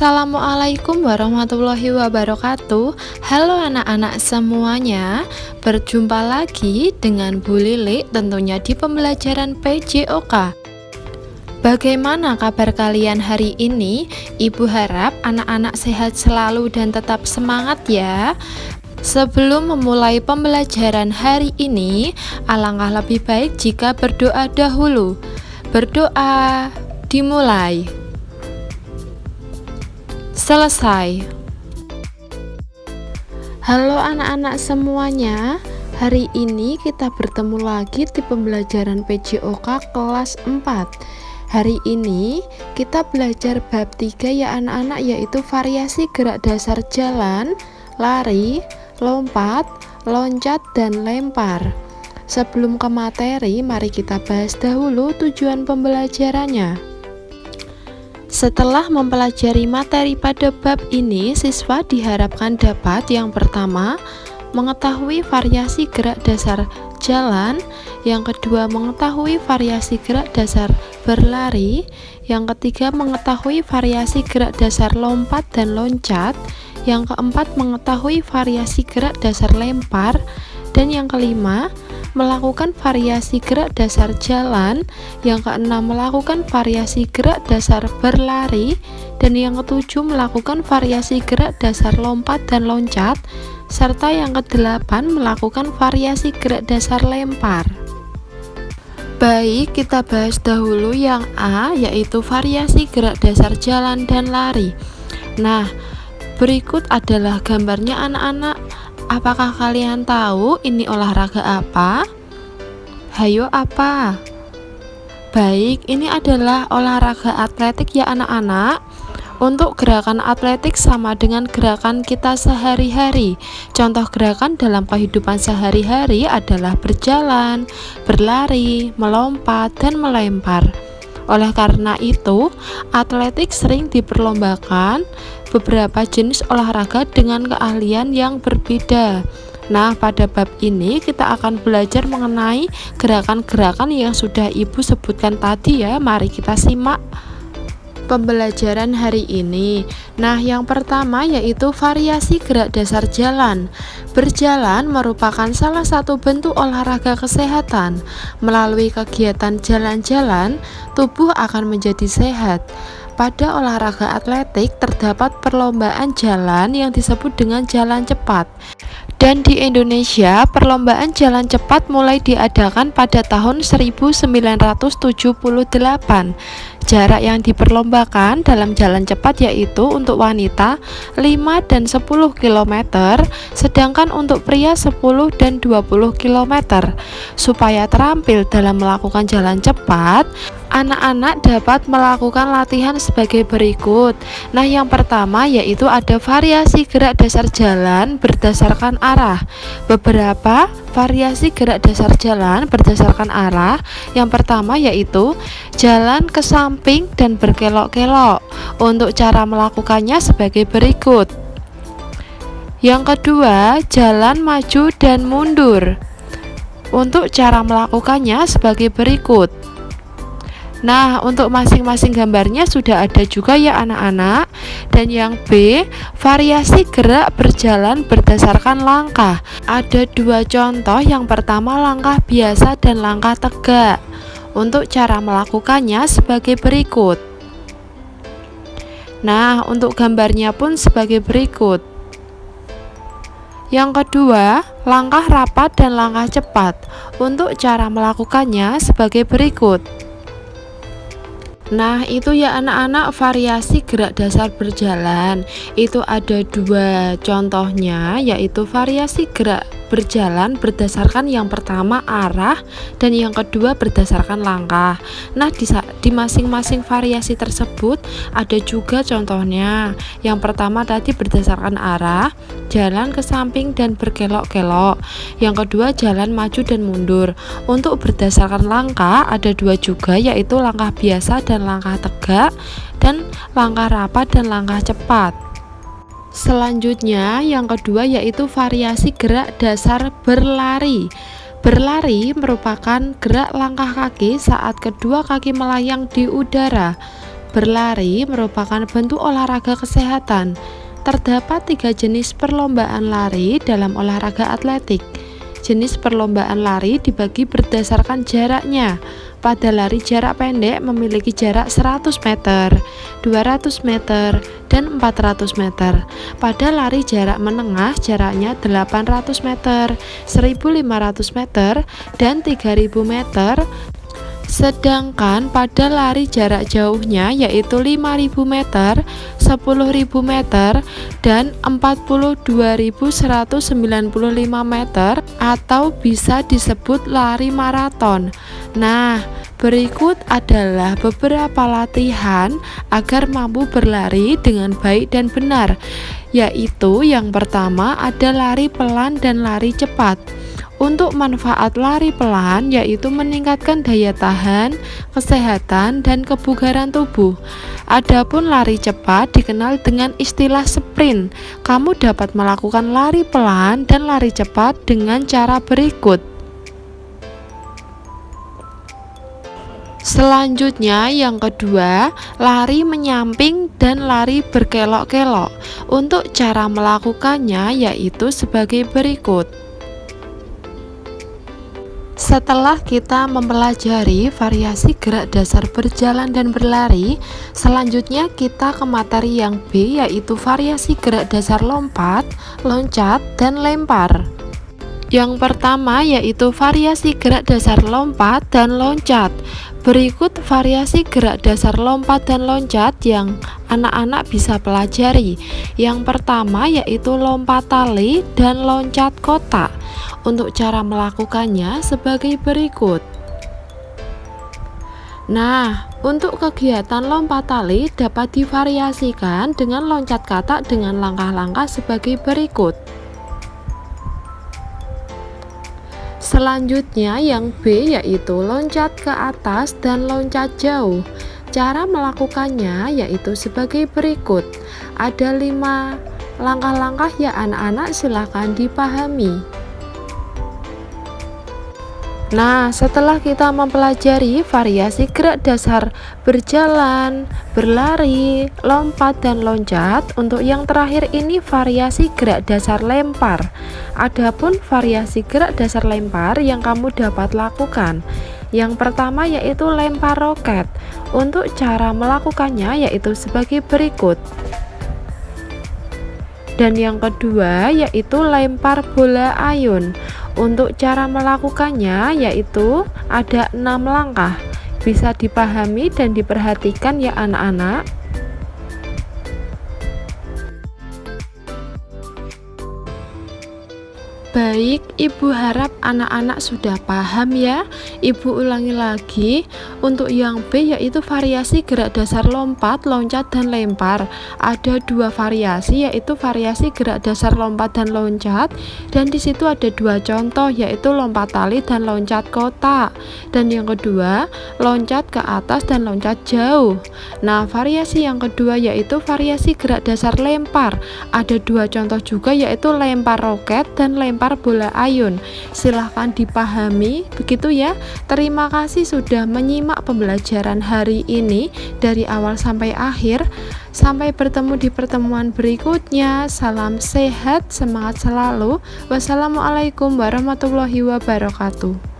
Assalamualaikum warahmatullahi wabarakatuh. Halo anak-anak semuanya, berjumpa lagi dengan Bu Lilik tentunya di pembelajaran PJOK. Bagaimana kabar kalian hari ini? Ibu harap anak-anak sehat selalu dan tetap semangat ya. Sebelum memulai pembelajaran hari ini, alangkah lebih baik jika berdoa dahulu. Berdoa, dimulai. Selesai. Halo anak-anak semuanya, hari ini kita bertemu lagi di pembelajaran PJOK kelas 4. Hari ini kita belajar bab 3 ya anak-anak, yaitu variasi gerak dasar jalan, lari, lompat, loncat, dan lempar. Sebelum ke materi, mari kita bahas dahulu tujuan pembelajarannya. Setelah mempelajari materi pada bab ini, siswa diharapkan dapat yang pertama, mengetahui variasi gerak dasar jalan, yang kedua mengetahui variasi gerak dasar berlari, yang ketiga mengetahui variasi gerak dasar lompat dan loncat, yang keempat mengetahui variasi gerak dasar lempar, dan yang kelima melakukan variasi gerak dasar jalan, yang keenam melakukan variasi gerak dasar berlari, dan yang ketujuh melakukan variasi gerak dasar lompat dan loncat, serta yang kedelapan melakukan variasi gerak dasar lempar. Baik, kita bahas dahulu yang A, yaitu variasi gerak dasar jalan dan lari. Nah, berikut adalah gambarnya anak-anak. Apakah kalian tahu ini olahraga apa? Hayo apa? Baik, ini adalah olahraga atletik ya anak-anak. Untuk gerakan atletik sama dengan gerakan kita sehari-hari. Contoh gerakan dalam kehidupan sehari-hari adalah berjalan, berlari, melompat, dan melempar. Oleh karena itu, atletik sering diperlombakan beberapa jenis olahraga dengan keahlian yang berbeda. Nah, pada bab ini kita akan belajar mengenai gerakan-gerakan yang sudah Ibu sebutkan tadi ya. Mari kita simak pembelajaran hari ini. Nah, yang pertama yaitu variasi gerak dasar jalan. Berjalan merupakan salah satu bentuk olahraga kesehatan. Melalui kegiatan jalan-jalan, tubuh akan menjadi sehat. Pada olahraga atletik terdapat perlombaan jalan yang disebut dengan jalan cepat. Dan di Indonesia, perlombaan jalan cepat mulai diadakan pada tahun 1978. Jarak yang diperlombakan dalam jalan cepat yaitu untuk wanita 5 dan 10 km, sedangkan untuk pria 10 dan 20 km. Supaya terampil dalam melakukan jalan cepat, anak-anak dapat melakukan latihan sebagai berikut. Nah, yang pertama yaitu ada variasi gerak dasar jalan berdasarkan arah. Beberapa variasi gerak dasar jalan berdasarkan arah. Yang pertama yaitu jalan ke samping dan berkelok-kelok. Untuk cara melakukannya sebagai berikut. Yang kedua, jalan maju dan mundur. Untuk cara melakukannya sebagai berikut. Nah, untuk masing-masing gambarnya sudah ada juga ya anak-anak. Dan yang B, variasi gerak berjalan berdasarkan langkah. Ada dua contoh, yang pertama langkah biasa dan langkah tegak. Untuk cara melakukannya sebagai berikut. Nah, untuk gambarnya pun sebagai berikut. Yang kedua, langkah rapat dan langkah cepat. Untuk cara melakukannya sebagai berikut. Nah, itu ya anak-anak variasi gerak dasar berjalan. Itu ada dua contohnya, yaitu variasi gerak berjalan berdasarkan yang pertama arah dan yang kedua berdasarkan langkah. Nah, di masing-masing variasi tersebut ada juga contohnya. Yang pertama tadi berdasarkan arah, jalan ke samping dan berkelok-kelok. Yang kedua jalan maju dan mundur. Untuk berdasarkan langkah ada dua juga, yaitu langkah biasa dan langkah tegak, dan langkah rapat dan langkah cepat. Selanjutnya yang kedua yaitu variasi gerak dasar berlari. Berlari merupakan gerak langkah kaki saat kedua kaki melayang di udara. berlari merupakan bentuk olahraga kesehatan. Terdapat 3 jenis perlombaan lari dalam olahraga atletik. Jenis perlombaan lari dibagi berdasarkan jaraknya. Pada lari jarak pendek memiliki jarak 100 meter, 200 meter, dan 400 meter. Pada lari jarak menengah jaraknya 800 meter, 1500 meter, dan 3000 meter. Sedangkan pada lari jarak jauhnya yaitu 5.000 meter, 10.000 meter, dan 42.195 meter atau bisa disebut lari maraton. Nah, berikut adalah beberapa latihan agar mampu berlari dengan baik dan benar, yaitu yang pertama ada lari pelan dan lari cepat. Untuk manfaat lari pelan yaitu meningkatkan daya tahan, kesehatan, dan kebugaran tubuh. Adapun lari cepat dikenal dengan istilah sprint. Kamu dapat melakukan lari pelan dan lari cepat dengan cara berikut. Selanjutnya yang kedua, lari menyamping dan lari berkelok-kelok. Untuk cara melakukannya yaitu sebagai berikut. Setelah kita mempelajari variasi gerak dasar berjalan dan berlari, selanjutnya kita ke materi yang B, yaitu variasi gerak dasar lompat, loncat, dan lempar. Yang pertama yaitu variasi gerak dasar lompat dan loncat. Berikut variasi gerak dasar lompat dan loncat yang anak-anak bisa pelajari. Yang pertama yaitu lompat tali dan loncat kotak. Untuk cara melakukannya sebagai berikut. Nah, untuk kegiatan lompat tali dapat divariasikan dengan loncat katak dengan langkah-langkah sebagai berikut. Selanjutnya yang B yaitu loncat ke atas dan loncat jauh. Cara melakukannya yaitu sebagai berikut. Ada 5 langkah-langkah ya anak-anak, silakan dipahami. Nah, setelah kita mempelajari variasi gerak dasar berjalan, berlari, lompat, dan loncat, untuk yang terakhir ini variasi gerak dasar lempar. Adapun variasi gerak dasar lempar yang kamu dapat lakukan, yang pertama yaitu lempar roket. Untuk cara melakukannya yaitu sebagai berikut. Dan yang kedua yaitu lempar bola ayun. Untuk cara melakukannya yaitu ada 6 langkah. Bisa dipahami dan diperhatikan ya anak-anak. Baik, Ibu harap anak-anak sudah paham ya. Ibu ulangi lagi. Untuk yang B yaitu variasi gerak dasar lompat, loncat, dan lempar. Ada 2 variasi yaitu variasi gerak dasar lompat dan loncat. Dan di situ ada 2 contoh yaitu lompat tali dan loncat kotak. Dan yang kedua, loncat ke atas dan loncat jauh. Nah, variasi yang kedua yaitu variasi gerak dasar lempar. Ada 2 contoh juga yaitu lempar roket dan lempar bola ayun. Silahkan dipahami begitu ya. Terima kasih sudah menyimak pembelajaran hari ini dari awal sampai akhir. Sampai bertemu di pertemuan berikutnya. Salam sehat, semangat selalu. Wassalamualaikum warahmatullahi wabarakatuh.